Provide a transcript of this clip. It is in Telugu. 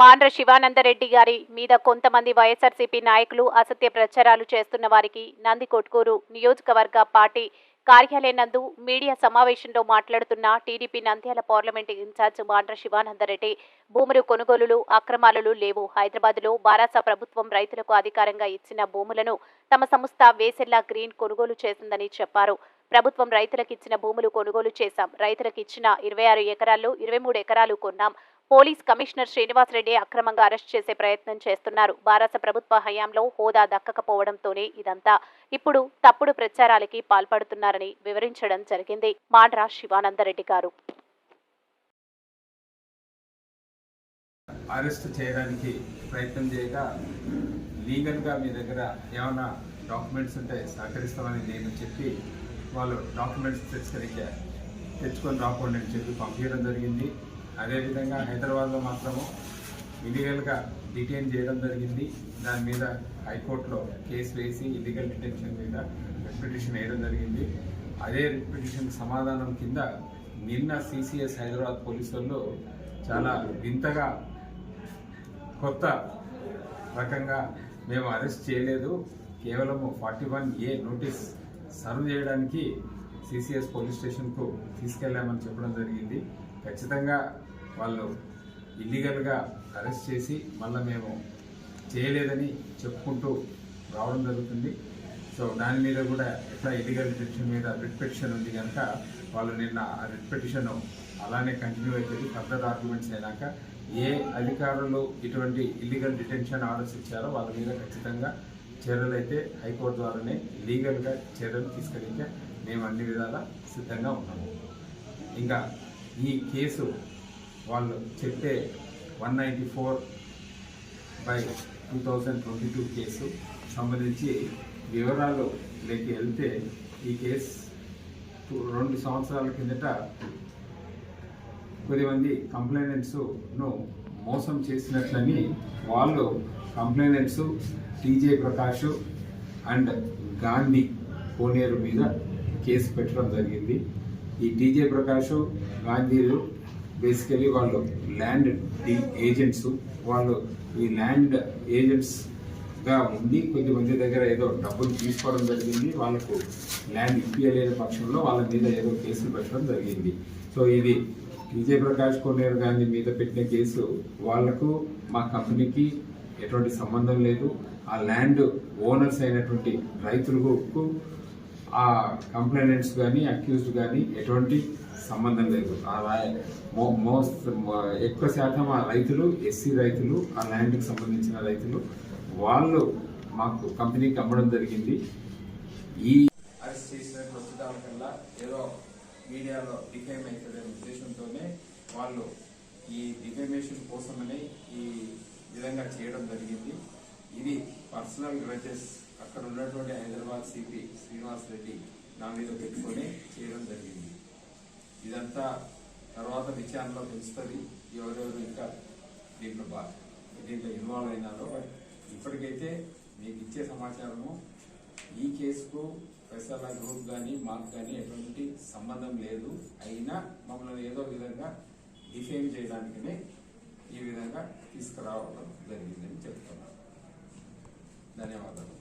మాండ్ర శివానందరెడ్డి గారి మీద కొంతమంది వైఎస్ఆర్సీపీ నాయకులు అసత్య ప్రచారాలు చేస్తున్న వారికి నందికొట్కూరు నియోజకవర్గ పార్టీ కార్యాలయం నందు మీడియా సమావేశంలో మాట్లాడుతున్న TDP Nandyal parliament incharge Mandra Shivananda Reddy భూములు కొనుగోలులు అక్రమాలు లేవు. హైదరాబాద్లో బారాస ప్రభుత్వం రైతులకు అధికారంగా ఇచ్చిన భూములను తమ సంస్థ వేసెల్లా గ్రీన్ కొనుగోలు చేసిందని చెప్పారు. ప్రభుత్వం రైతులకు ఇచ్చిన భూములు కొనుగోలు చేశాం. రైతులకు ఇచ్చిన 26 ఎకరాల్లో 23 ఎకరాలు కొన్నాం. పోలీస్ కమిషనర్ శ్రీనివాసరెడ్డి అక్రమంగా అరెస్ట్ చేసే ప్రయత్నం చేస్తున్నారు. బారాస ప్రభుత్వ హయాంలో హోదా దక్కకపోవడంతోనే ఇదంతా. ఇప్పుడు తప్పుడు ప్రచారాలకి పాల్పడుతున్నారని వివరించడం జరిగింది. మాండ్ర శివానందరెడ్డి గారు అరెస్ట్ చేయడానికి ప్రయత్నం చేయగా లీగల్గా మీ దగ్గర ఏమైనా డాక్యుమెంట్స్ ఉంటే సహకరిస్తామని నేను చెప్పి వాళ్ళు డాక్యుమెంట్స్ తెచ్చుకొని రాకుండా చెప్పి పంపించడం జరిగింది. అదేవిధంగా హైదరాబాద్లో మాత్రము ఇల్లీగల్గా డిటైన్ చేయడం జరిగింది. దాని మీద హైకోర్టులో కేసు వేసి ఇల్లీగల్ డిటెన్షన్ మీద రిట్ పిటిషన్ వేయడం జరిగింది. అదే రిట్ పిటిషన్ సమాధానం కింద నిన్న సిసిఎస్ హైదరాబాద్ పోలీసు వాళ్ళు చాలా వింతగా కొత్త రకంగా మేము అరెస్ట్ చేయలేదు, కేవలము 41A నోటీస్ సర్వ్ చేయడానికి సిసిఎస్ పోలీస్ స్టేషన్కు తీసుకెళ్లామని చెప్పడం జరిగింది. ఖచ్చితంగా వాళ్ళు ఇల్లీగల్గా అరెస్ట్ చేసి మళ్ళీ మేము చేయలేదని చెప్పుకుంటూ రావడం జరుగుతుంది. సో దాని మీద కూడా ఎట్లా ఇల్లీగల్ డిటెన్షన్ మీద రిట్ పిటిషన్ ఉంది కనుక వాళ్ళు నిన్న ఆ రిట్ పిటిషన్ అలానే కంటిన్యూ అవుతుంది. ఫర్దర్ ఆర్గ్యుమెంట్స్ అయినాక ఏ అధికారులు ఇటువంటి ఇల్లీగల్ డిటెన్షన్ ఆర్డర్స్ ఇచ్చారో వాళ్ళ మీద ఖచ్చితంగా చర్యలు అయితే హైకోర్టు ద్వారానే లీగల్గా చర్యలు తీసుకెళ్ళితే మేము అన్ని విధాలా సిద్ధంగా ఉన్నాము. ఇంకా ఈ కేసు వాళ్ళు చెప్పే 194/2022 కేసు సంబంధించి వివరాలులోకి వెళ్తే ఈ కేసు 2 సంవత్సరాల కిందట కొద్దిమంది కంప్లైనెంట్స్ను మోసం చేసినట్లని వాళ్ళు complainants TJ Prakash and Gandhi Koneru మీద కేసు పెట్టడం జరిగింది. ఈ టీజే ప్రకాష్ గాంధీలు బేసికలీ వాళ్ళు ల్యాండ్ ఏజెంట్స్. వాళ్ళు ఈ ల్యాండ్ ఏజెంట్స్గా ఉండి కొద్దిమంది దగ్గర ఏదో డబ్బులు తీసుకోవడం జరిగింది. వాళ్ళకు ల్యాండ్ ఇప్పించలేని పక్షంలో వాళ్ళ మీద ఏదో కేసులు పెట్టడం జరిగింది. సో ఇది టీజే ప్రకాష్ కోనేరు గాంధీ మీద పెట్టిన కేసు వాళ్లకు మా కంపెనీకి ఎటువంటి సంబంధం లేదు. ఆ ల్యాండ్ ఓనర్స్ అయినటువంటి రైతులకు ఆ కంప్లైనెంట్స్ కానీ అక్యూజ్డ్ కానీ ఎటువంటి సంబంధం లేదు. ఎక్కువ శాతం ఆ రైతులు ఎస్సీ రైతులు, ఆ ల్యాండ్కి సంబంధించిన రైతులు వాళ్ళు మాకు కంపెనీకి అమ్మడం జరిగింది. ఈ అరెస్ట్ చేసిన ప్రస్తుతాల కల్లా ఏదో మీడియాలో డిఫేమ్ అవుతుందనే ఉద్దేశంతోనే వాళ్ళు ఈ డిఫేమేషన్ కోసమని ఈ విధంగా చేయడం జరిగింది. ఇది పర్సనల్ గ్రజెస్ అక్కడ ఉన్నటువంటి హైదరాబాద్ సిపి శ్రీనివాసరెడ్డి నా మీద పెట్టుకొని చేయడం జరిగింది. ఇదంతా తర్వాత విచారణలో తెలుస్తుంది ఎవరెవరు ఇంకా దీంట్లో ఇన్వాల్వ్ అయినారో. బట్ ఇప్పటికైతే మీకు ఇచ్చే సమాచారము ఈ కేసుకు ఫైసలా గ్రూప్ కానీ మాకు కానీ ఎటువంటి సంబంధం లేదు. అయినా మమ్మల్ని ఏదో విధంగా డిఫేమ్ చేయడానికనే ఈ విధంగా తీసుకురావడం జరిగిందని చెప్తున్నాను. ధన్యవాదాలు.